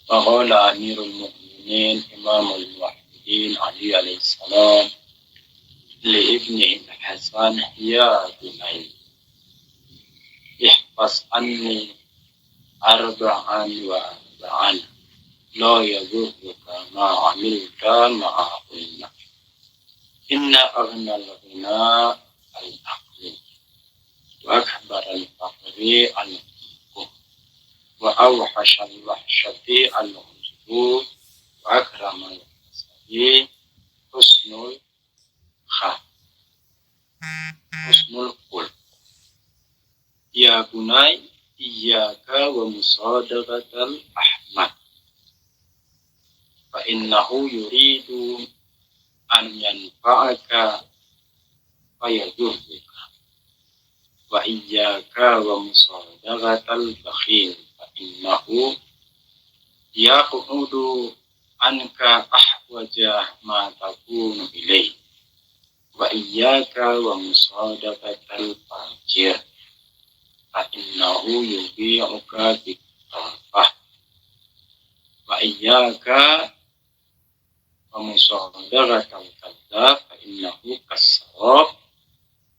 Faqala Amirul Mu'minin Imamul Muwahhidin Ali alaihissalam li ibni Hasan, ya bunai, ihfaz anni arba'an wa arba'an la yadurruka ma amilta ma'ahunna. Inna aghnal ghina al-aqli wa akbar al-faqri al-fuqr wa awhash al-wahshati al-ujub wa akram al-hasabi husnul khulq. Ya bunai, iyyaka wa musadaqatal ahmad fa innahu yuridu an yanfa'aka fayadurruka, wa iyyaka wa musadaqatal bakhil fa innahu yaqudu anka ahwaja ma takunu ilaih, wa iyyaka wa musadaqatal fajir fa innahu yubi'uka bittafah, wa iyyaka wa musadaqatal kadzdzab fa innahu kasrab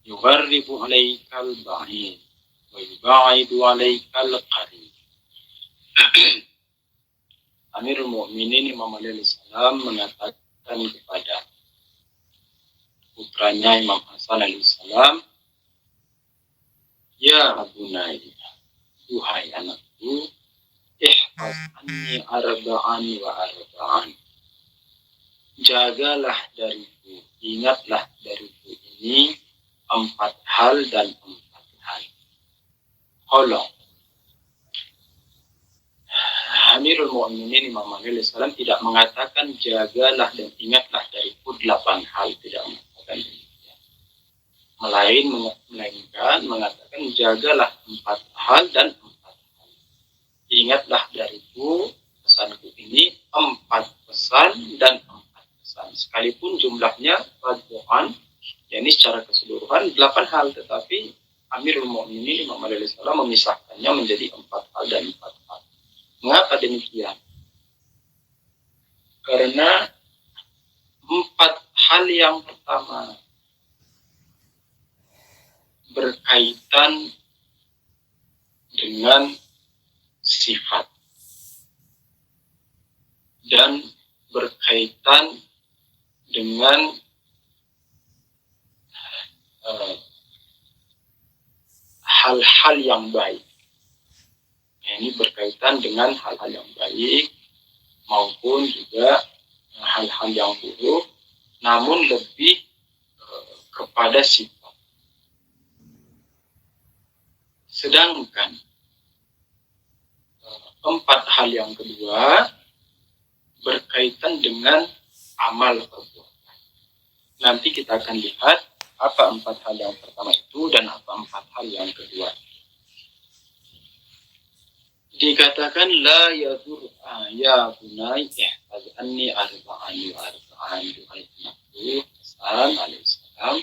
yugharribu alaikal ba'id wa yubaidu alaikal qarib. Amirul Mu'minin Imam Ali alaihissalam mengatakan kepada putranya Imam Hasan alaihissalam, ya bunai, duhai anakku, ihfaz anni arba'an wa arba'an, jagalah dariku, ingatlah dariku ini 4 hal dan 4 hal. Tolong. Amirul Mu'minin Imam Ali alaihissalam tidak mengatakan jagalah dan ingatlah dariku 8 hal, tidak mengatakan demikian. Melainkan mengatakan jagalah 4 hal dan 4 hal. Ingatlah dariku pesanku ini 4 pesan dan 4 pesan. Sekalipun jumlahnya radhu'an, yakni secara keseluruhan 8 hal, tetapi Amirul Mu'minin Imam Ali alaihissalam memisahkannya menjadi 4 hal dan 4 hal. Mengapa demikian? Karena 4 hal yang pertama berkaitan dengan sifat dan berkaitan dengan hal-hal yang baik. Ini berkaitan dengan hal-hal yang baik maupun juga hal-hal yang buruk, namun lebih kepada sifat. Sedangkan 4 hal yang kedua berkaitan dengan amal perbuatan. Nanti kita akan lihat apa 4 hal yang pertama itu dan apa 4 hal yang kedua. Dikatakan la yadur ya bunai ihfaz anni arba'an wa arba'an, duhai anakku Hasan alaihissalam,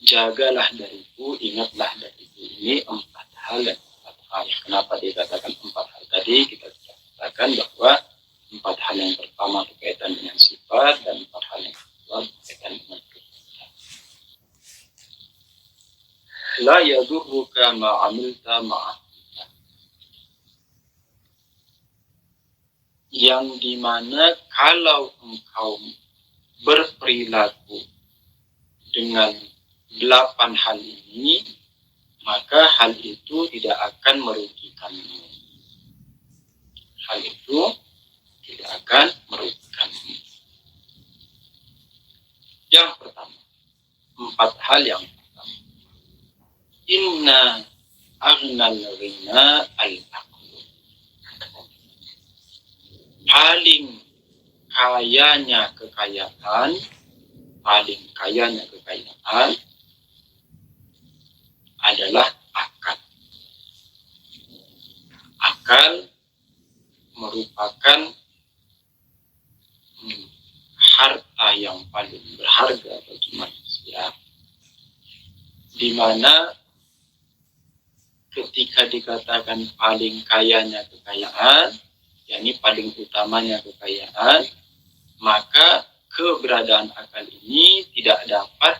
jagalah dariku, ingatlah dariku ini 4 hal dan 4 hal. Kenapa dikatakan 4 hal tadi? Kita katakan bahwa 4 hal yang pertama berkaitan dengan sifat dan 4 hal yang kedua berkaitan dengan perbuatan. La yadurruka ma amilta ma'a, yang dimana kalau engkau berperilaku dengan 8 hal ini, maka hal itu tidak akan merugikanmu. Hal itu tidak akan merugikanmu. Yang pertama, 4 hal yang pertama. Inna aghnal ghina al-aql. Paling kayanya kekayaan adalah akal. Akal merupakan harta yang paling berharga bagi manusia, di mana ketika dikatakan paling kayanya kekayaan, yakni paling utamanya kekayaan, maka keberadaan akal ini tidak dapat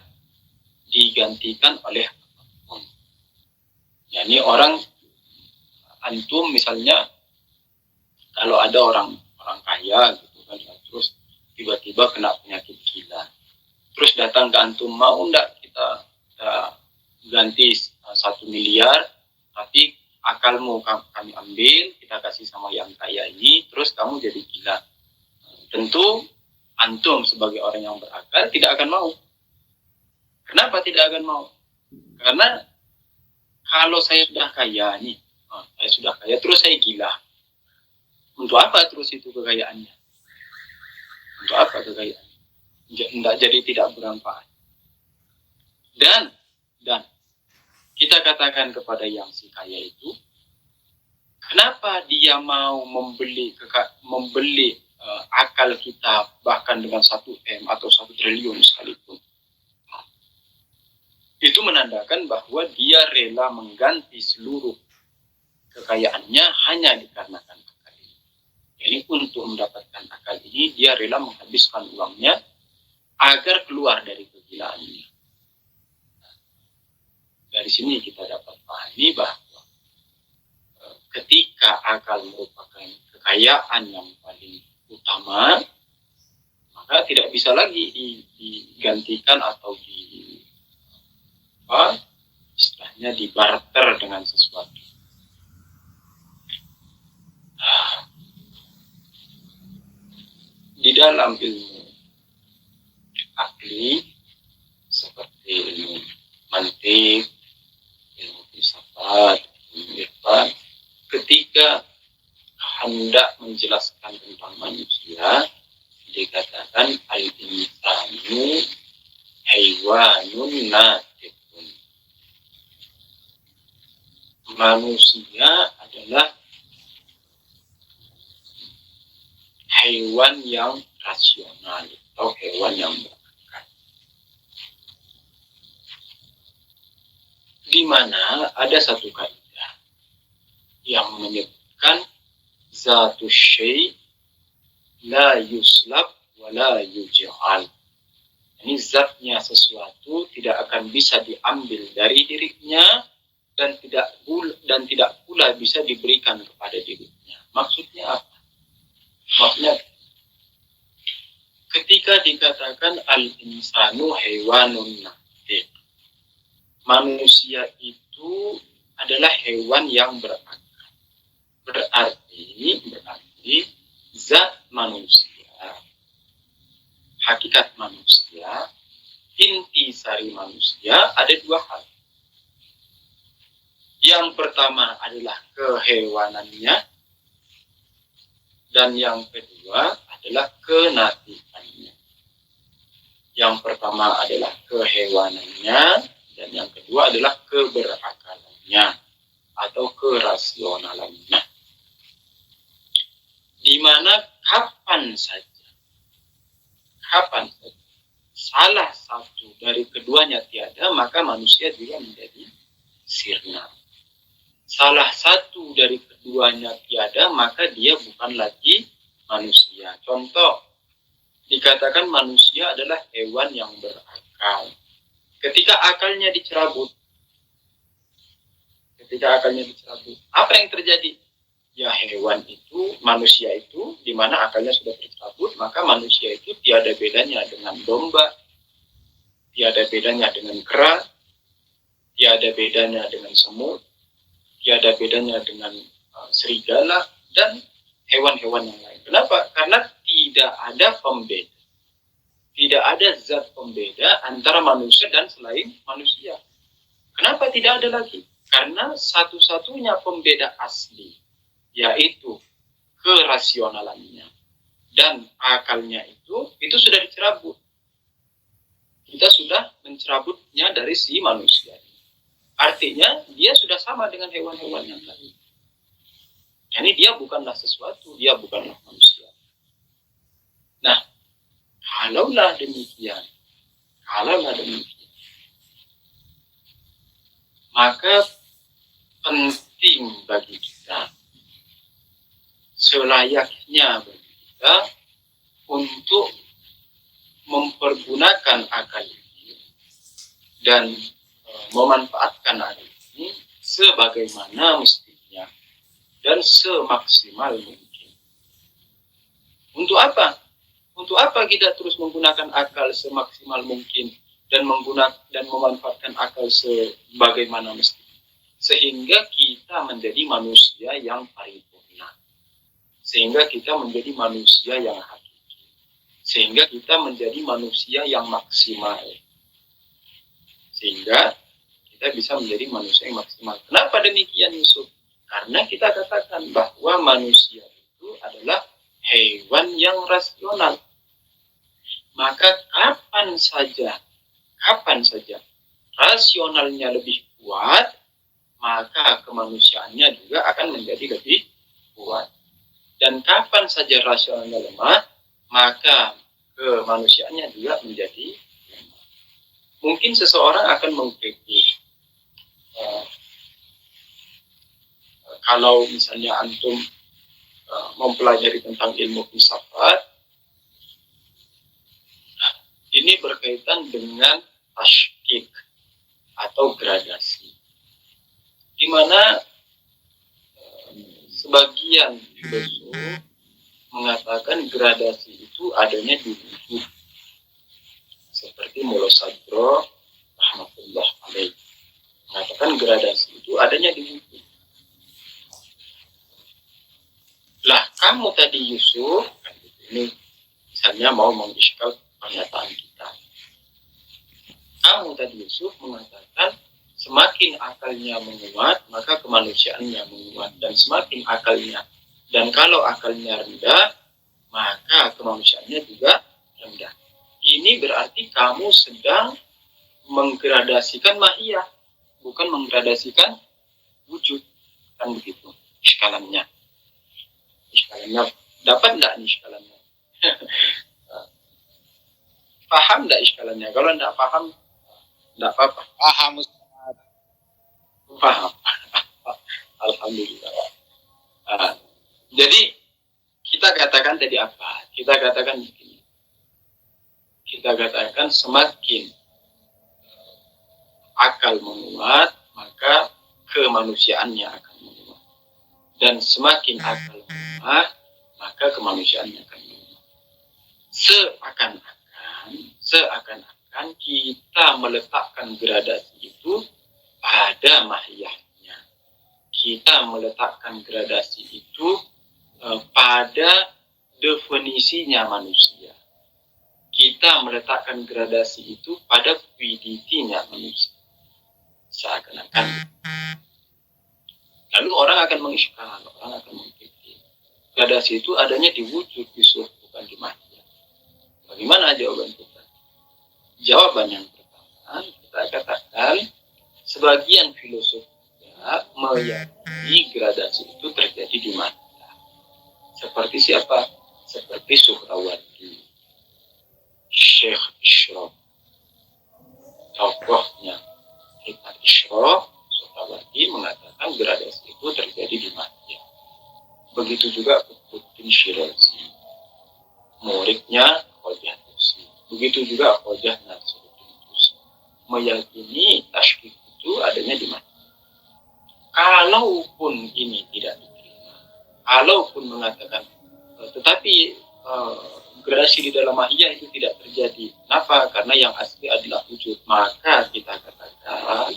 digantikan oleh apapun. Yakni antum misalnya, kalau ada orang kaya gitu kan, terus tiba-tiba kena penyakit gila, terus datang ke antum, mau enggak kita ganti 1 miliar, tapi akalmu kami ambil, kita kasih sama yang kaya ini, terus kamu jadi gila. Tentu antum sebagai orang yang berakal tidak akan mau. Kenapa tidak akan mau? Karena kalau saya sudah kaya nih, terus saya gila, untuk apa terus itu kekayaannya? Untuk apa kekayaan? Jadi tidak bermanfaat. Dan kita katakan kepada yang si kaya itu, kenapa dia mau membeli akal kita bahkan dengan 1 M atau 1 triliun sekalipun? Itu menandakan bahwa dia rela mengganti seluruh kekayaannya hanya dikarenakan akal ini. Jadi untuk mendapatkan akal ini, dia rela menghabiskan uangnya agar keluar dari kegilaannya. Dari sini kita dapat pahami bahwa ketika akal merupakan kekayaan yang paling utama, maka tidak bisa lagi digantikan atau istilahnya dibarter dengan sesuatu. Di dalam ilmu akli seperti ilmu mantik, ilmu filsafat, ilmu irfan, ketika hendak menjelaskan tentang manusia, dikatakan al-insanu haywanun natiqun. Manusia adalah hewan yang rasional atau hewan yang berakal. Di mana ada satu kaidah yang menyebutkan zatu syai' la yuslab wa la yuj'al. Ini zatnya sesuatu tidak akan bisa diambil dari dirinya dan tidak pula bisa diberikan kepada dirinya. Maksudnya apa? Maksudnya ketika dikatakan al-insanu haywanun natiq, manusia itu adalah hewan yang berakal. Berarti zat manusia, hakikat manusia, inti sari manusia ada 2 hal. Yang pertama adalah kehewanannya, dan yang kedua adalah kenatikannya. Yang pertama adalah kehewanannya, dan yang kedua adalah keberakalannya atau kerasionalannya. Di mana kapan saja salah satu dari keduanya tiada, maka manusia juga menjadi sirna. Salah satu dari keduanya tiada, maka dia bukan lagi manusia. Contoh, dikatakan manusia adalah hewan yang berakal. Ketika akalnya dicerabut, apa yang terjadi? Ya, hewan itu, manusia itu, di mana akalnya sudah tercabut, maka manusia itu tiada bedanya dengan domba, tiada bedanya dengan kera, tiada bedanya dengan semut, tiada bedanya dengan serigala, dan hewan-hewan yang lain. Kenapa? Karena tidak ada pembeda. Tidak ada zat pembeda antara manusia dan selain manusia. Kenapa tidak ada lagi? Karena satu-satunya pembeda asli, yaitu kerasionalannya dan akalnya itu sudah dicerabut. Kita sudah mencerabutnya dari si manusia. Artinya dia sudah sama dengan hewan-hewan yang lain. Jadi dia bukanlah sesuatu, dia bukanlah manusia. Nah, kalaulah demikian, maka penting bagi kita selayaknya bagi kita untuk mempergunakan akal ini dan memanfaatkan akal ini sebagaimana mestinya dan semaksimal mungkin. Untuk apa? Untuk apa kita terus menggunakan akal semaksimal mungkin dan memanfaatkan akal sebagaimana mestinya, sehingga kita menjadi manusia yang paripurna, sehingga kita menjadi manusia yang hakiki, sehingga kita menjadi manusia yang maksimal, sehingga kita bisa menjadi manusia yang maksimal. Kenapa demikian, Yusuf? Karena kita katakan bahwa manusia itu adalah hewan yang rasional. Maka kapan saja rasionalnya lebih kuat, maka kemanusiaannya juga akan menjadi lebih kuat. Dan kapan saja rasionalnya lemah, maka kemanusiaannya juga menjadi lemah. Mungkin seseorang akan mengkritik, kalau misalnya antum mempelajari tentang ilmu filsafat, ini berkaitan dengan tashkik atau gradasi, di mana sebagian filosof mengatakan gradasi itu adanya di wujud, seperti Mulla Sadro rahmatullah alaih mengatakan gradasi itu adanya di wujud. Lah kamu tadi Yusuf, ini misalnya mau mengiskal pernyataan kita. Kamu tadi Yusuf mengatakan semakin akalnya menguat, maka kemanusiaannya menguat, dan semakin akalnya, dan kalau akalnya rendah, maka kemanusiaannya juga rendah. Ini berarti kamu sedang menggradasikan mahiyah, bukan menggradasikan wujud, kan begitu iskalannya. Iskalannya dapat enggak nih iskalannya? Paham enggak iskalannya? Kalau enggak paham, enggak apa-apa. Paham. Paham. Alhamdulillah. Jadi kita katakan tadi apa? Kita katakan begini. Kita katakan semakin akal menguat, maka kemanusiaannya akan menguat. Dan semakin akal lemah, maka kemanusiaannya akan menguat. Seakan-akan kita meletakkan gradasi itu pada mahiyahnya. Kita meletakkan gradasi itu pada definisinya manusia. Kita meletakkan gradasi itu pada kuiditinya manusia. Seakan-akan. Lalu orang akan mengiskal, orang akan mengkritik. Gradasi itu adanya di wujud, Yusuf, bukan di mahiyah. Bagaimana jawaban kita? Jawaban yang pertama, kita katakan sebagian filosof meyakini gradasi itu terjadi di mahiyah. Seperti siapa? Seperti Suhrawardi, Syekh Ishraq, tokohnya Hikmat Ishraq, Suhrawardi mengatakan gradasi itu terjadi di mahiyah. Begitu juga Qutbuddin Syirazi, muridnya Khojah Tusi. Begitu juga Khojah Nasruddin Tusi, meyakini tashkik itu adanya di mahiyah. Kalaupun ini tidak diterima, kalaupun mengatakan tetapi gradasi di dalam mahiyah itu tidak terjadi. Kenapa? Karena yang asli adalah wujud. Maka kita katakan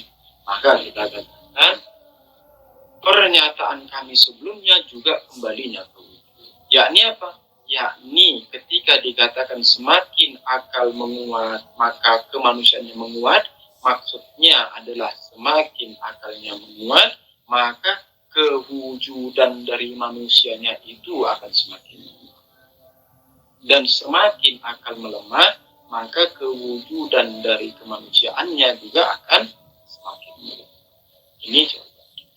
pernyataan kami sebelumnya juga kembalinya ke wujud. Yakni apa? Yakni ketika dikatakan semakin akal menguat, maka kemanusiaannya menguat, maksudnya adalah semakin akalnya menguat, maka kewujudan dari manusianya itu akan semakin menguat. Dan semakin akal melemah, maka kewujudan dari kemanusiaannya juga akan semakin melemah. Ini jawabannya.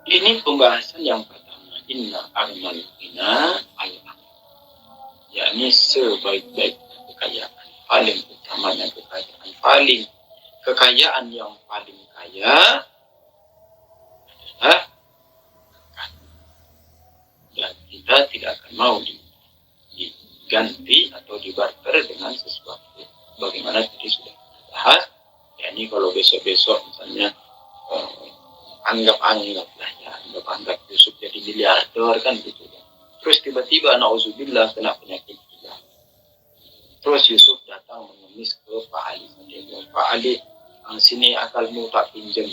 Ini pembahasan yang pertama. Inna a'mal ghina al-aql. Yakni sebaik-baik kekayaan, paling utamanya kekayaan yang paling kaya adalah kita tidak akan mau diganti atau dibarter dengan sesuatu. Bagaimana tadi sudah kita bahas, ya ini kalau besok-besok misalnya anggap-anggap lah ya, anggap Yusuf jadi miliarder kan gitu ya. Terus tiba-tiba na'udzubillah kena penyakit gila. Terus Yusuf datang mengemis ke Pak Ali. Dia bilang, Pak Ali, sini akalmu tak pinjam.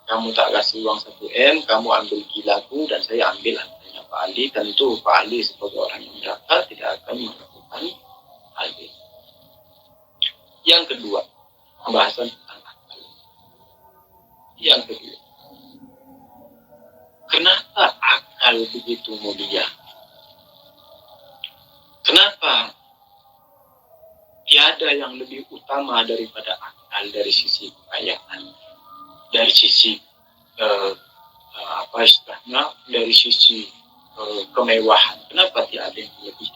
Kamu tak kasih uang 1 M, kamu ambil gilaku dan saya ambil hartanya Pak Ali. Tentu Pak Ali sebagai orang yang berakal tidak akan melakukan hal itu. Yang kedua, pembahasan tentang akal. Yang kedua, kenapa akal begitu mulia? Kenapa tiada yang lebih utama daripada akal dari sisi kekayaan, dari sisi apa istilahnya, dari sisi kemewahan? Kenapa tiada yang lebih?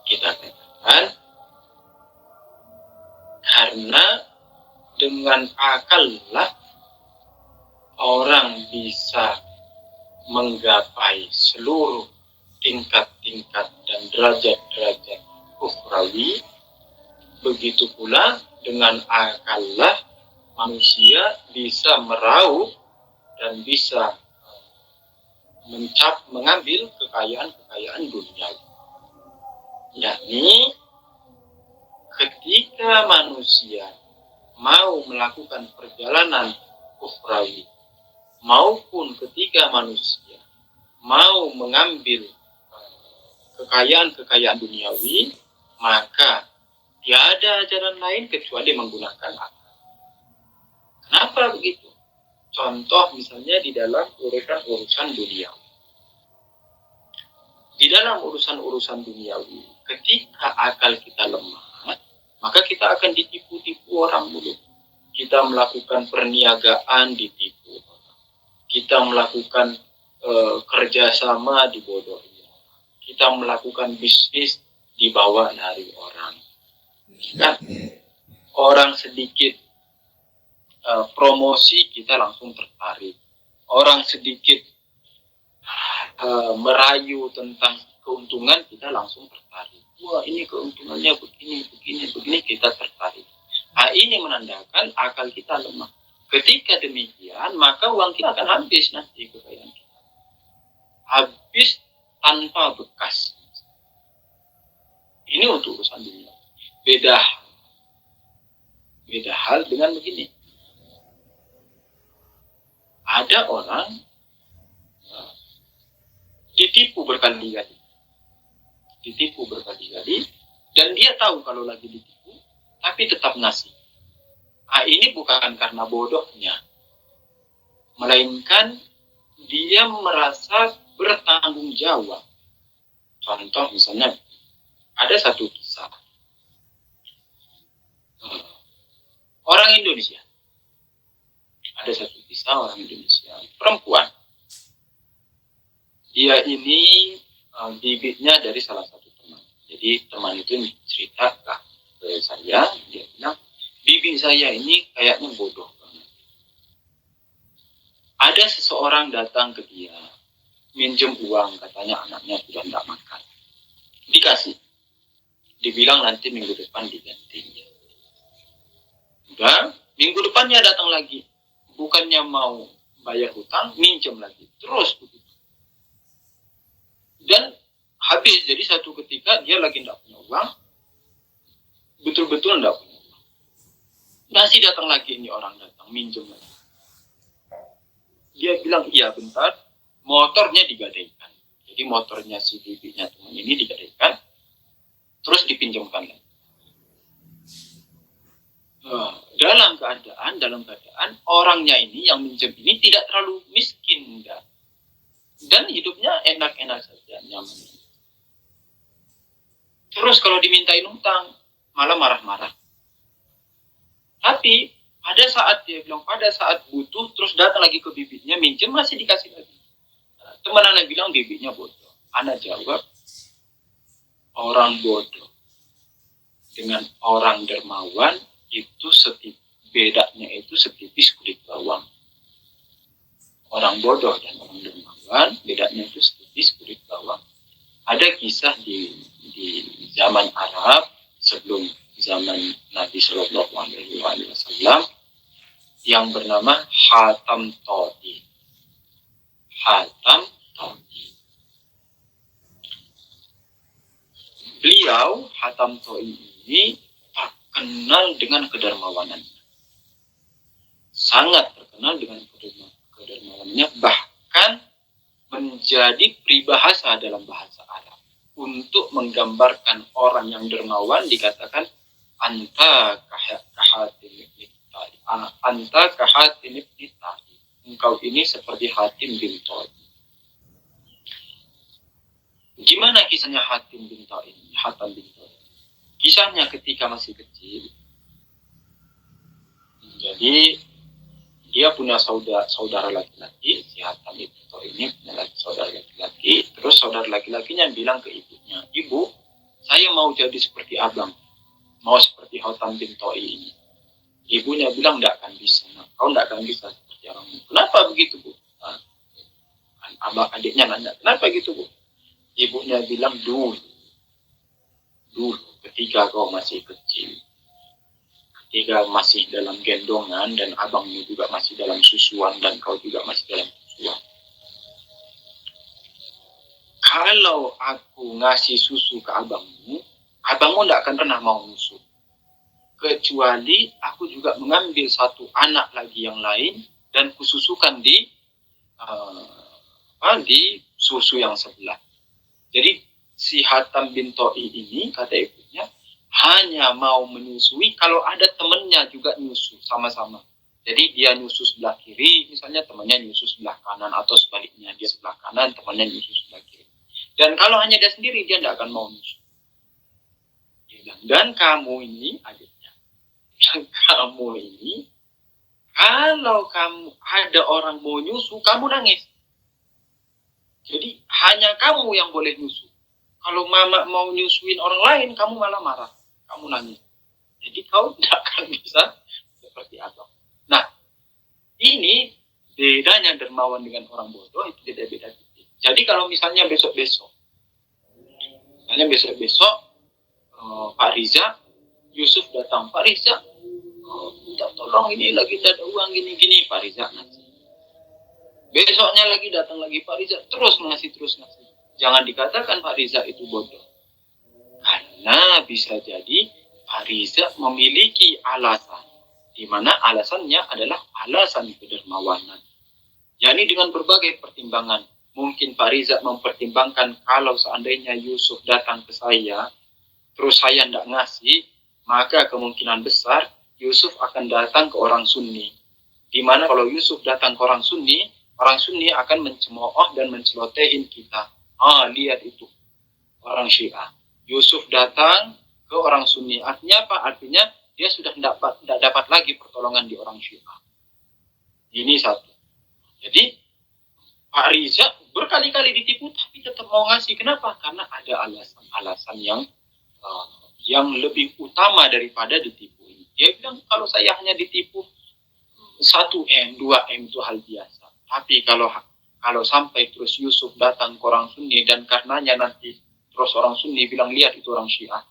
Kita katakan karena dengan akal lah orang bisa menggapai seluruh tingkat-tingkat dan derajat-derajat ukhrawi. Begitu pula dengan akal lah manusia bisa meraup dan bisa mengambil kekayaan duniawi. Yakni ketika manusia mau melakukan perjalanan ukhrawi maupun ketika manusia mau mengambil kekayaan duniawi, maka tiada jalan lain kecuali menggunakan akal. Kenapa begitu? Contoh misalnya di dalam urusan duniawi. Di dalam urusan duniawi, ketika akal kita lemah, maka kita akan ditipu-tipu orang dulu. Kita melakukan perniagaan ditipu. Kita melakukan kerjasama dibodohi. Kita melakukan bisnis dibawa dari orang. Nah, orang sedikit promosi kita langsung tertarik. Orang sedikit merayu tentang keuntungan kita langsung tertarik. Wah, ini keuntungannya begini kita tertarik. Nah, ini menandakan akal kita lemah. Ketika demikian, maka uang kita akan habis nanti, kekayaan kita. Habis tanpa bekas. Ini untuk urusan dunia. Beda hal dengan begini. Ada orang ditipu berkali-kali. Dan dia tahu kalau lagi ditipu, tapi tetap ngasih. Nah, ini bukan karena bodohnya, melainkan dia merasa bertanggung jawab. Contoh misalnya, ada satu kisah. Orang Indonesia. Ada satu kisah orang Indonesia, perempuan. Dia ini bibitnya dari salah satu teman. Jadi teman itu cerita ke saya, dia bilang, bibi saya ini kayaknya bodoh banget. Ada seseorang datang ke dia, minjem uang, katanya anaknya sudah tidak makan. Dikasih. Dibilang nanti minggu depan digantinya. Udah, minggu depannya datang lagi. Bukannya mau bayar hutang, minjem lagi. Terus begitu. Dan habis, jadi satu ketika dia lagi tidak punya uang, betul-betul tidak punya uang. Masih datang lagi ini orang datang, minjem lagi. Dia bilang, iya bentar, motornya digadaikan. Jadi motornya si bibinya teman ini digadaikan, terus dipinjamkan lagi. Dalam keadaan orangnya ini yang minjem ini tidak terlalu miskin, enggak. Dan hidupnya enak-enak saja, nyaman. Terus kalau dimintain utang, malah marah-marah. Tapi pada saat dia bilang, pada saat butuh, terus datang lagi ke bibitnya, minjem masih dikasih lagi. Teman anak bilang bibitnya bodoh. Anak jawab, orang bodoh dengan orang dermawan itu bedanya itu setipis kulit bawang. orang bodoh dan orang dermawan, bedanya itu sedikit bahwa ada kisah di zaman Arab sebelum zaman Nabi Shallallahu Alaihi Wasallam yang bernama Hatam Todi. Hatam Todi. Beliau Hatam Todi ini terkenal dengan kedermawanannya. Sangat terkenal dengan kedermawanannya, bahkan menjadi peribahasa dalam bahasa Arab. Untuk menggambarkan orang yang dermawan dikatakan anta kahatim ibn Tadi. Anta kahatim ibn Tadi. Engkau ini seperti Hatim bin Tadi. Gimana kisahnya Hatim bin Tadi? Hatim bin Tadi. Kisahnya ketika masih kecil. Jadi dia punya saudara laki-laki, si Hatam itu ini punya saudara laki-laki. Terus saudara laki-lakinya bilang ke ibunya, ibu, saya mau jadi seperti abang, mau seperti Hatam bin Toi ini. Ibunya bilang, tidak akan bisa, kau tidak akan bisa seperti abangmu. Kenapa begitu, Bu? Abang adiknya nanya, kenapa gitu, Bu? Ibunya bilang, dulu ketika kau masih kecil, ketika masih dalam gendongan dan abangmu juga masih dalam susuan dan kau juga masih dalam susuan. Kalau aku ngasih susu ke abangmu tidak akan pernah mau nyusu. Kecuali aku juga mengambil satu anak lagi yang lain dan kususukan di susu yang sebelah. Jadi si Hatam bin Toi ini, kata ibunya, hanya mau menyusui kalau ada temannya juga nyusu sama-sama. Jadi dia nyusu sebelah kiri, misalnya temannya nyusu sebelah kanan, atau sebaliknya dia sebelah kanan, temannya nyusu sebelah kiri. Dan kalau hanya dia sendiri, dia tidak akan mau nyusu. Dan kamu ini, adiknya, kamu ini, kalau kamu ada orang mau nyusu, kamu nangis. Jadi hanya kamu yang boleh nyusu. Kalau mama mau nyusuin orang lain, kamu malah marah. Kamu nangis. Jadi kau tidak akan bisa seperti abang. Nah, ini bedanya dermawan dengan orang bodoh, itu beda-beda. Jadi kalau misalnya besok-besok Pak Riza, Yusuf datang, Pak Riza, minta tolong ini lagi tidak ada uang gini-gini, Pak Riza ngasih. Besoknya lagi datang lagi Pak Riza, terus ngasih. Jangan dikatakan Pak Riza itu bodoh. Karena bisa jadi Pak Riza memiliki alasan, di mana alasannya adalah alasan kedermawanan. Yani dengan berbagai pertimbangan. Mungkin Pak Riza mempertimbangkan kalau seandainya Yusuf datang ke saya, terus saya tidak ngasih, maka kemungkinan besar Yusuf akan datang ke orang Sunni. Di mana kalau Yusuf datang ke orang Sunni akan mencemooh dan mencelotehin kita. Lihat itu, orang Syiah. Yusuf datang ke orang Sunni. Artinya apa? Artinya dia sudah tidak dapat lagi pertolongan di orang Syiah. Ini satu. Jadi Pak Riza berkali-kali ditipu tapi tetap mau ngasih. Kenapa? Karena ada alasan-alasan yang lebih utama daripada ditipu. Dia bilang kalau saya hanya ditipu 1M, 2M itu hal biasa. Tapi kalau sampai terus Yusuf datang ke orang Sunni dan karenanya nanti terus orang Sunni bilang lihat itu orang Syiah.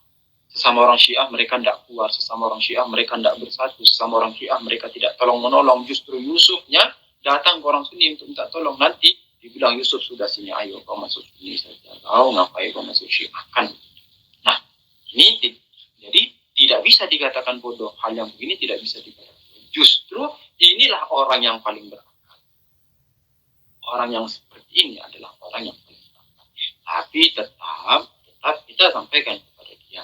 Sesama orang Syiah mereka tidak kuat, sesama orang Syiah mereka tidak bersatu, sesama orang Syiah mereka tidak tolong-menolong. Justru Yusufnya datang ke orang Sunni untuk minta tolong. Nanti dibilang Yusuf sudah sini, ayo kau masuk Sunni saja. Kau ngapain kau masuk Syiah kan? Nah, ini jadi tidak bisa dikatakan bodoh. Hal yang begini tidak bisa dikatakan. Justru inilah orang yang paling berakal. Orang yang seperti ini adalah orang yang paling berakal. Tapi tetap kita sampaikan kepada dia,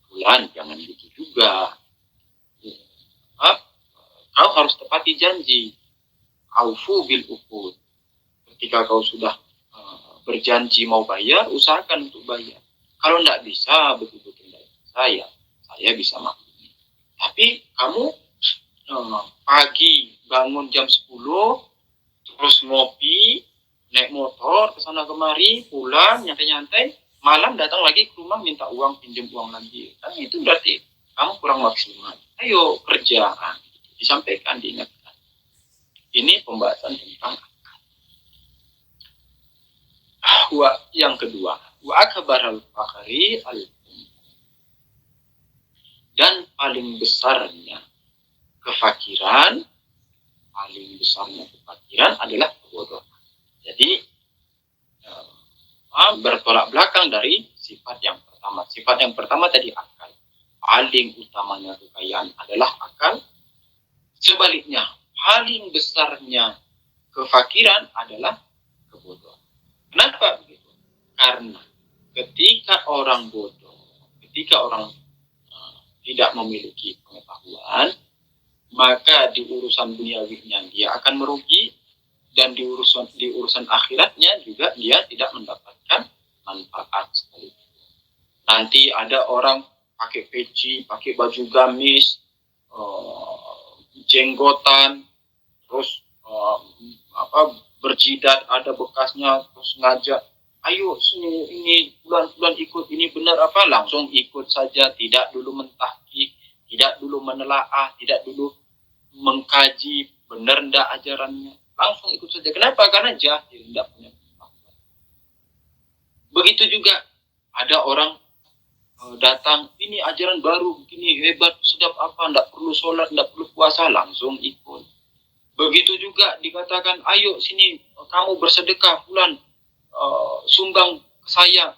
bulan jangan gitu juga. Kau harus tepati janji. Aufu bil uqud. Ketika kau sudah berjanji mau bayar, usahakan untuk bayar. Kalau tidak bisa, betul-betul tidak bisa, saya bisa maklumi. Tapi kamu pagi bangun jam 10, terus ngopi, naik motor ke sana kemari, pulang nyantai-nyantai, malam datang lagi ke rumah minta uang, pinjam uang lagi. Kan itu berarti kamu kurang maksimal. Ayo kerjaan, disampaikan, diingatkan. Ini pembahasan tentang akal. Yang kedua, wa akbaral fakri dan paling besarnya kefakiran adalah kebodohan. Jadi bertolak belakang dari sifat yang pertama. Sifat yang pertama tadi akal. Paling utamanya kekayaan adalah akal. Sebaliknya, paling besarnya kefakiran adalah kebodohan. Kenapa begitu? Karena ketika orang bodoh, ketika orang tidak memiliki pengetahuan, maka di urusan duniawinya dia akan merugi, dan di urusan akhiratnya juga dia tidak mendapatkan manfaat sekali. Nanti ada orang pakai peci, pakai baju gamis, jenggotan, terus berjidat ada bekasnya, terus ngajak, ayo sini, ini bulan-bulan ikut, ini benar apa, langsung ikut saja, tidak dulu mentahqiq, tidak dulu menelaah, tidak dulu mengkaji benar ndak ajarannya, langsung ikut saja. Kenapa? Karena jahil, tidak punya pengetahuan. Begitu juga ada orang datang, ini ajaran baru, begini hebat, sedap apa, ndak perlu sholat, ndak perlu puasa, langsung ikut. Begitu juga dikatakan, ayo sini kamu bersedekah bulan, sumbang ke saya,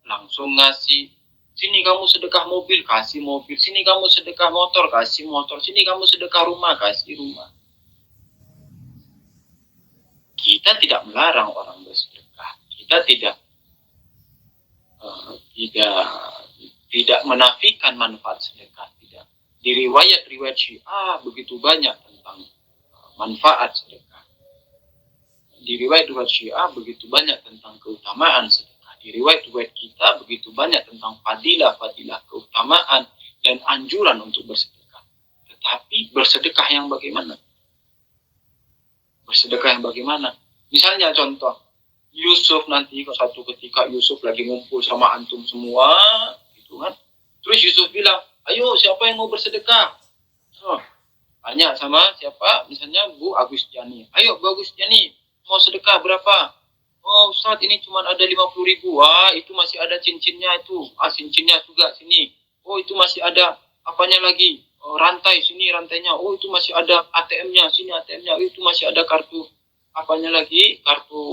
langsung ngasih. Sini kamu sedekah mobil, kasih mobil. Sini kamu sedekah motor, kasih motor. Sini kamu sedekah rumah, kasih rumah. Kita tidak melarang orang bersedekah. Kita tidak menafikan manfaat sedekah. Tidak. Di riwayat-riwayat Syiah begitu banyak tentang manfaat sedekah. Di riwayat-riwayat Syiah begitu banyak tentang keutamaan sedekah. Di riwayat-riwayat kita begitu banyak tentang fadilah-fadilah, keutamaan, dan anjuran untuk bersedekah. Tetapi bersedekah yang bagaimana? Bersedekah yang bagaimana? Misalnya contoh, Yusuf nanti, satu ketika Yusuf lagi ngumpul sama antum semua, gitu kan. Terus Yusuf bilang, ayo siapa yang mau bersedekah? Tanya sama siapa? Misalnya Bu Agustiani. Ayo Bu Agustiani, mau sedekah berapa? Oh Ustaz, ini cuma ada 50.000. Wah, itu masih ada cincinnya itu. Cincinnya juga sini. Oh, itu masih ada apanya lagi? Rantai sini rantainya. Oh, itu masih ada ATM-nya, sini ATM-nya. Oh, itu masih ada kartu apanya lagi? Kartu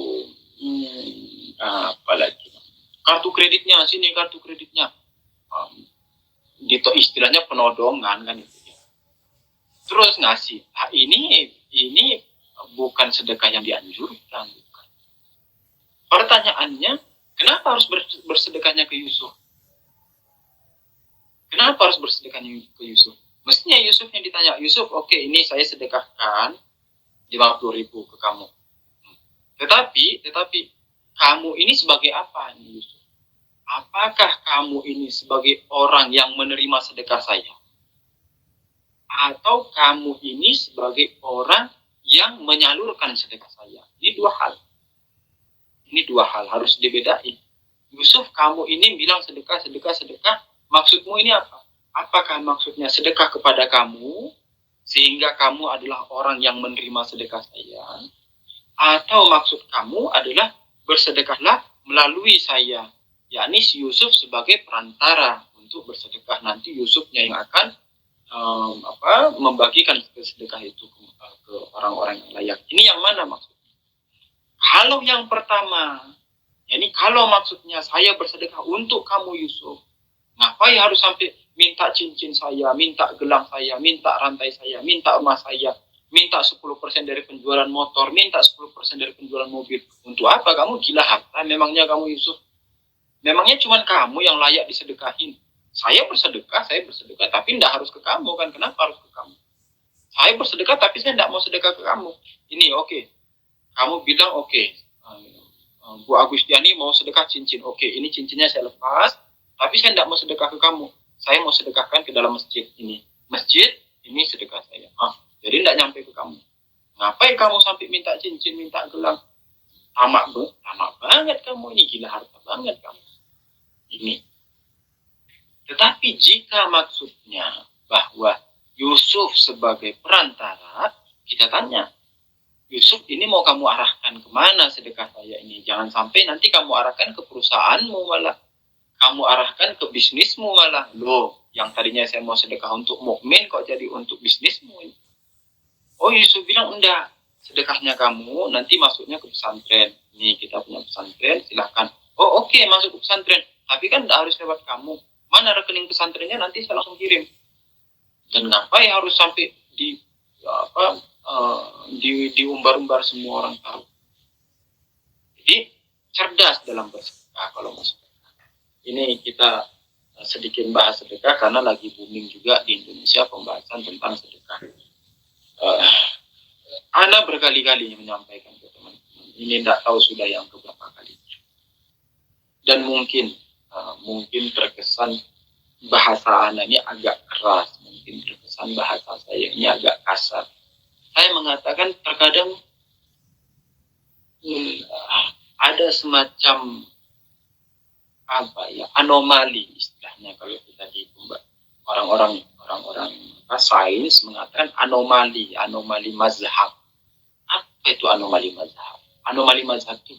apa lagi? Kartu kreditnya, sini kartu kreditnya. Gitu istilahnya penodongan kan itu. Terus ngasih. Nah, ini bukan sedekah yang dianjurkan. Pertanyaannya, kenapa harus bersedekahnya ke Yusuf? Kenapa harus bersedekahnya ke Yusuf? Mestinya Yusuf yang ditanya, Yusuf, oke, ini saya sedekahkan 50.000 ke kamu. Tetapi kamu ini sebagai apa, Yusuf? Apakah kamu ini sebagai orang yang menerima sedekah saya? Atau kamu ini sebagai orang yang menyalurkan sedekah saya? Ini dua hal. Ini dua hal, harus dibedain. Yusuf, kamu ini bilang sedekah. Maksudmu ini apa? Apakah maksudnya sedekah kepada kamu, sehingga kamu adalah orang yang menerima sedekah saya? Atau maksud kamu adalah bersedekahlah melalui saya, yakni si Yusuf sebagai perantara untuk bersedekah. Nanti Yusufnya yang akan membagikan sedekah itu ke orang-orang yang layak. Ini yang mana maksudnya? Kalau yang pertama, yakni kalau maksudnya saya bersedekah untuk kamu Yusuf, ngapain harus sampai minta cincin saya, minta gelang saya, minta rantai saya, minta rumah saya, minta 10% dari penjualan motor, minta 10% dari penjualan mobil. Untuk apa? Kamu gila harta memangnya kamu Yusuf? Memangnya cuma kamu yang layak disedekahin? Saya bersedekah, tapi tidak harus ke kamu kan? Kenapa harus ke kamu? Saya bersedekah, tapi saya tidak mau sedekah ke kamu. Ini oke. Kamu bilang oke, Bu Agustiani mau sedekah cincin. Oke, ini cincinnya saya lepas, tapi saya tidak mau sedekah ke kamu. Saya mau sedekahkan ke dalam masjid ini. Masjid ini sedekah saya. Jadi tidak nyampe ke kamu. Ngapain kamu sampai minta cincin, minta gelang? Tamak banget kamu ini, gila harta banget kamu. Ini. Tetapi jika maksudnya bahwa Yusuf sebagai perantara, kita tanya, Yusuf, ini mau kamu arahkan kemana sedekah saya ini? Jangan sampai nanti kamu arahkan ke perusahaanmu malah. Kamu arahkan ke bisnismu malah. Loh, yang tadinya saya mau sedekah untuk mukmin kok jadi untuk bisnismu ini? Oh, Yusuf bilang, enggak. Sedekahnya kamu nanti masuknya ke pesantren. Nih, kita punya pesantren, silahkan. Oh, oke, masuk ke pesantren. Tapi kan enggak harus lewat kamu. Mana rekening pesantrennya, nanti saya langsung kirim. Dan ngapain harus sampai diumbar-umbar semua orang tahu. Jadi cerdas dalam bersedekah kalau mau sedekah. Ini kita sedikit bahas sedekah karena lagi booming juga di Indonesia pembahasan tentang sedekah. Ana berkali-kali menyampaikan ke teman-teman. Ini tidak tahu sudah yang keberapa kali. Dan mungkin terkesan bahasa Ana ini agak keras, mungkin terkesan bahasa saya ini agak kasar. Saya mengatakan terkadang ada semacam anomali istilahnya kalau kita di orang-orang sains mengatakan anomali mazhab. Apa itu anomali mazhab? Anomali mazhab itu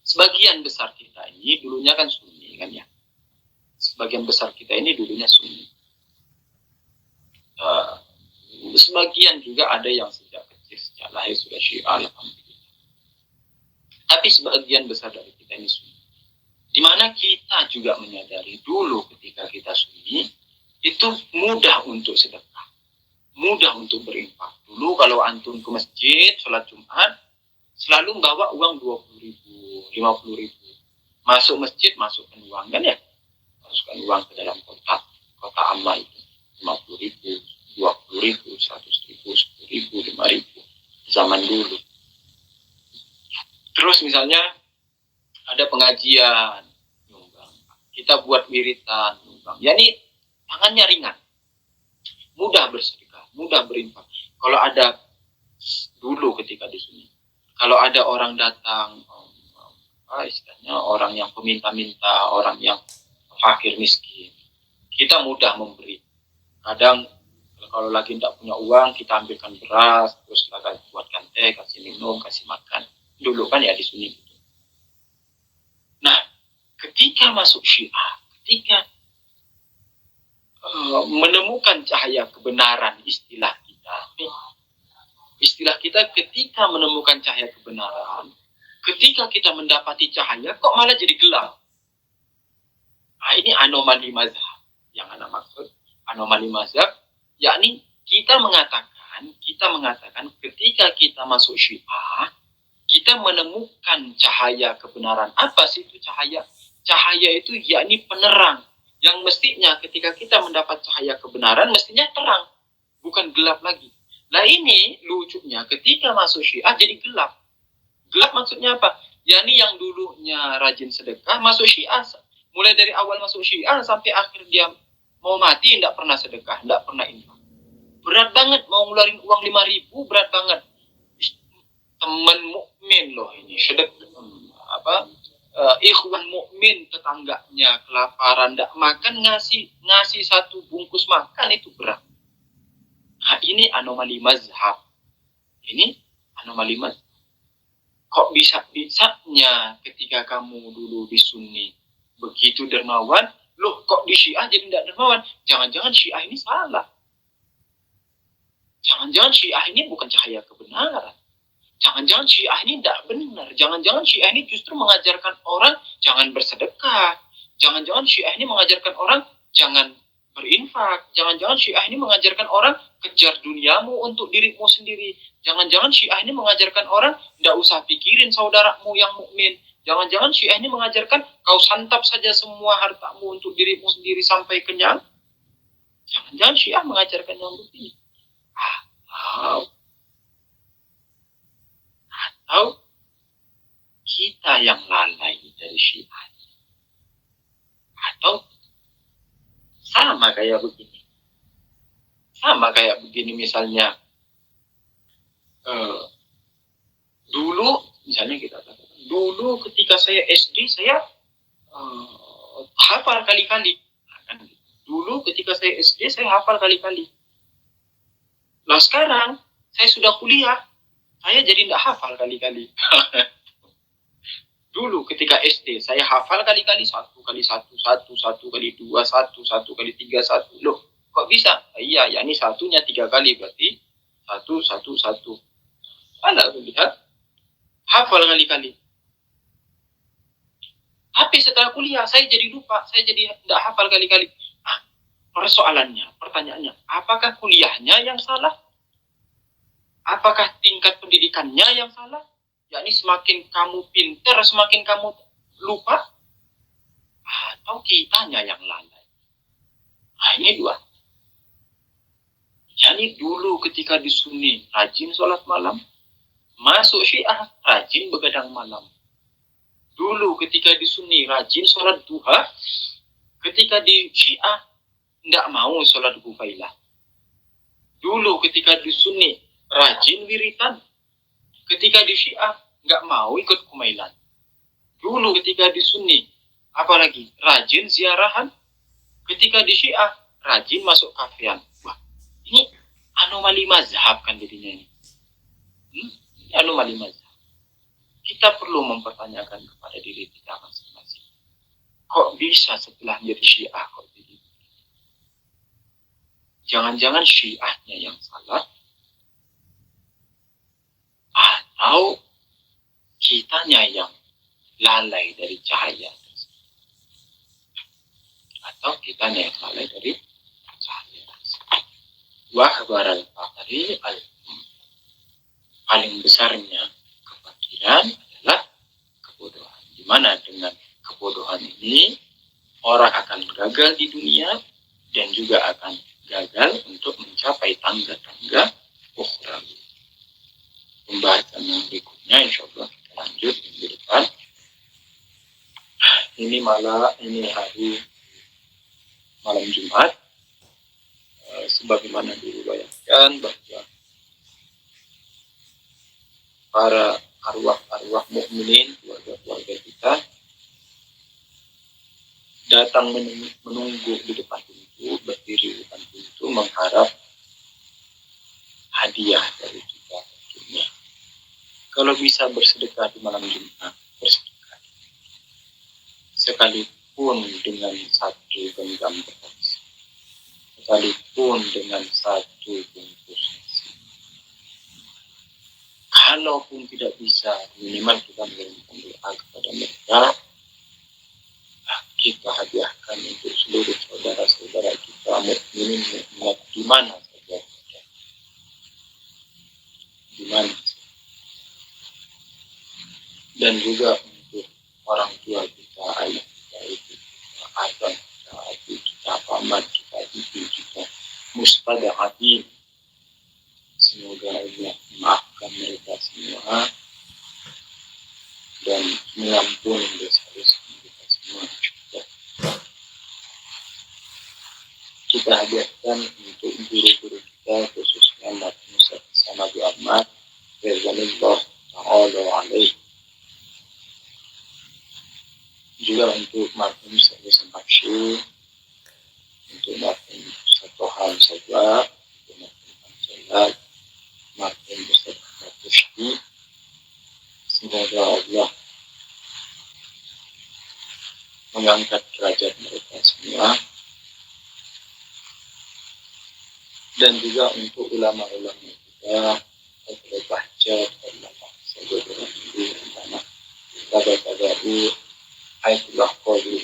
sebagian besar kita ini dulunya kan Sunni kan ya. Sebagian besar kita ini dulunya Sunni. Sebagian juga ada yang sejak kecil, sejak lahir sudah Syiah, alhamdulillah. Tapi sebagian besar dari kita ini Sunni. Di mana kita juga menyadari dulu ketika kita Sunni, itu mudah untuk sedekah. Mudah untuk berinfak. Dulu kalau antum ke masjid, sholat Jumat, selalu bawa uang 20.000, 50.000. Masuk masjid, masukkan uang kan ya? Masukkan uang ke dalam kotak amal itu. 50.000, 20.000, 100.000, 10.000, 5.000. Zaman dulu. Terus misalnya ada pengajian, nyumbang. Kita buat wiritan, nyumbang. Ya ini tangannya ringan. Mudah bersedekah, mudah berinfak. Kalau ada dulu ketika di sini, kalau ada orang datang, istilahnya orang yang peminta-minta, orang yang fakir miskin, kita mudah memberi. Kadang kalau lagi tidak punya uang, kita ambilkan beras, terus buatkan teh, kasih minum, kasih makan. Dulu kan ya di sini. Nah, ketika masuk Syiah, ketika menemukan cahaya kebenaran, istilah kita ketika menemukan cahaya kebenaran, ketika kita mendapati cahaya, kok malah jadi gelap? Nah, ini anomali mazhab. Yang Anda maksud, anomali mazhab, yakni kita mengatakan ketika kita masuk Syiah, kita menemukan cahaya kebenaran. Apa sih itu cahaya? Cahaya itu yakni penerang. Yang mestinya ketika kita mendapat cahaya kebenaran, mestinya terang. Bukan gelap lagi. Nah ini lucunya ketika masuk Syiah jadi gelap. Gelap maksudnya apa? yakni yang dulunya rajin sedekah masuk Syiah, mulai dari awal masuk Syiah sampai akhir dia mau mati tidak pernah sedekah, tidak pernah infak. Berat banget mau ngeluarin uang 5.000, berat banget. Teman mukmin loh ini, sedekah ikhwan mukmin tetangganya kelaparan tidak makan, ngasih satu bungkus makan itu berat. Nah, ini anomali mazhab. Ini anomali mazhab. Kok bisa-bisanya ketika kamu dulu di Sunni begitu dermawan, loh kok di Syiah jadi tidak dermawan? Jangan-jangan Syiah ini salah. Jangan-jangan Syiah ini bukan cahaya kebenaran. Jangan-jangan Syiah ini tidak benar. Jangan-jangan Syiah ini justru mengajarkan orang jangan bersedekah. Jangan-jangan Syiah ini mengajarkan orang jangan berinfak. Jangan-jangan Syiah ini mengajarkan orang kejar duniamu untuk dirimu sendiri. Jangan-jangan Syiah ini mengajarkan orang tidak usah pikirin saudaramu yang mukmin. Jangan-jangan Syiah ini mengajarkan kau santap saja semua hartamu untuk dirimu sendiri sampai kenyang. Jangan-jangan Syiah mengajarkan yang begini. Atau kita yang lalai dari Syiah. Atau sama kayak begini misalnya dulu misalnya kita katakan dulu ketika saya SD saya hafal kali-kali. Dulu ketika saya SD saya hafal kali-kali. Nah sekarang saya sudah kuliah, Saya jadi tidak hafal kali-kali. Dulu ketika SD, saya hafal kali-kali 1 kali 1, 1 kali 2, 1 kali 3, 1. Loh, kok bisa? Iya, ya ini satunya 3 kali, berarti 1. Alah, lihat, hafal kali-kali. Tapi setelah kuliah, saya jadi lupa, saya jadi tidak hafal kali-kali. Pertanyaannya, apakah kuliahnya yang salah? Apakah tingkat pendidikannya yang salah? Yakni semakin kamu pintar, semakin kamu lupa, atau kitanya yang lalai? Nah, ini dua. Jadi dulu ketika di Sunni rajin sholat malam, masuk Syiah rajin begadang malam. Dulu ketika di Sunni rajin sholat duha, ketika di Syiah tidak mau sholat gufailah. Dulu ketika di Sunni rajin wiritan, ketika di Syiah nggak mau ikut kumailan. Dulu ketika di Sunni, apalagi rajin ziarahan, ketika di Syiah rajin masuk kafean. Wah, ini anomali mazhab kan jadinya ini. Ini anomali mazhab. Kita perlu mempertanyakan kepada diri kita masing-masing. Kok bisa setelah menjadi Syiah kok jadi? Jangan-jangan Syiahnya yang salah, atau kitanya yang lalai dari cahaya, atau kitanya yang lalai dari cahaya. Wahbar al-fakri paling besarnya kefakiran adalah kebodohan. Dimana dengan kebodohan ini orang akan gagal di dunia dan juga akan gagal untuk mencapai tangga-tangga ukhrawi. Pembahasan yang berikutnya insyaallah kita lanjut minggu depan. Ini hari malam Jumat, sebagaimana diriwayatkan bahwa para arwah mukminin, keluarga kita datang menunggu di depan pintu, berdiri di depan pintu mengharap hadiah dari kita tentunya. Kalau bisa bersedekah di malam Jumat, bersedekah. Sekalipun dengan 1 genggam beras, sekalipun dengan 1 bungkus nasi. Kalaupun tidak bisa, minimal kita mengirimkan doa kepada mereka. Kita hadiahkan untuk seluruh saudara-saudara kita mukminin di mana saja. Di mana. Dan juga untuk orang tua kita, ayah kita, ibu kita, abang kita, adik kita, paman kita, ibu kita, mustada'atin. Semoga Allah maafkan mereka semua dan mengampuni dosa-dosa kita semua. Kita hadiahkan untuk guru-guru kita, khususnya Martin Musa Nabi Ahmad Rizwanullah Ta'ala alaih. Juga untuk Martin Musa Bakshi, untuk Martin Musa Tohan Sabah, untuk Martin Hamzah, Martin Musa Bakshi. Semoga Allah mengangkat derajat mereka semua. Dan juga untuk ulama-ulama kita, Abu Bahjat, ulama saudara Hindu, ulama tabi'u, Aitullah Qadir,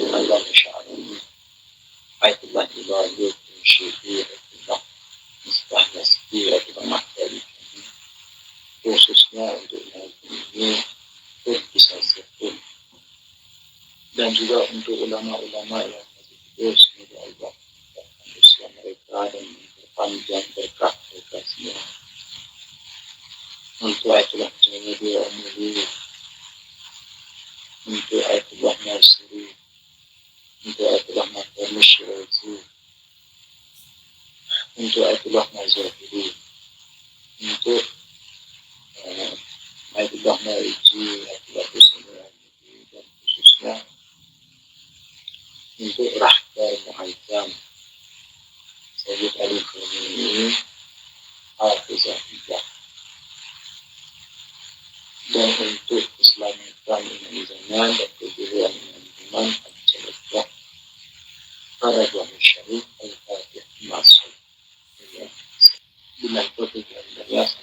Allah Masya'ala, Aitullah Ibadah, Syekh, Aitullah Mustah Nasbi, Aitullah Mahdari, khususnya untuk ini bisa sepun. Dan juga untuk ulama-ulama yang masih hidup, semoga Allah usia mereka dan memperpanjang berkah mereka semua. Untuk Aitullah Jamili Omili, untuk Aitullah Nasri, untuk Aitullah Mahdar Musyrazi, untuk Aitullah Nazahiri, untuk Aitullah Mariji, Aitullah Hussein, dan khususnya untuk Rahbar Mu'azzam Sayyid Ali Khamenei Hafizahullah. dan untuk keselamatan iman zaman dan kejuruan iman al-jalabah para buah syarif al-fatih masuk dengan topik yang jelas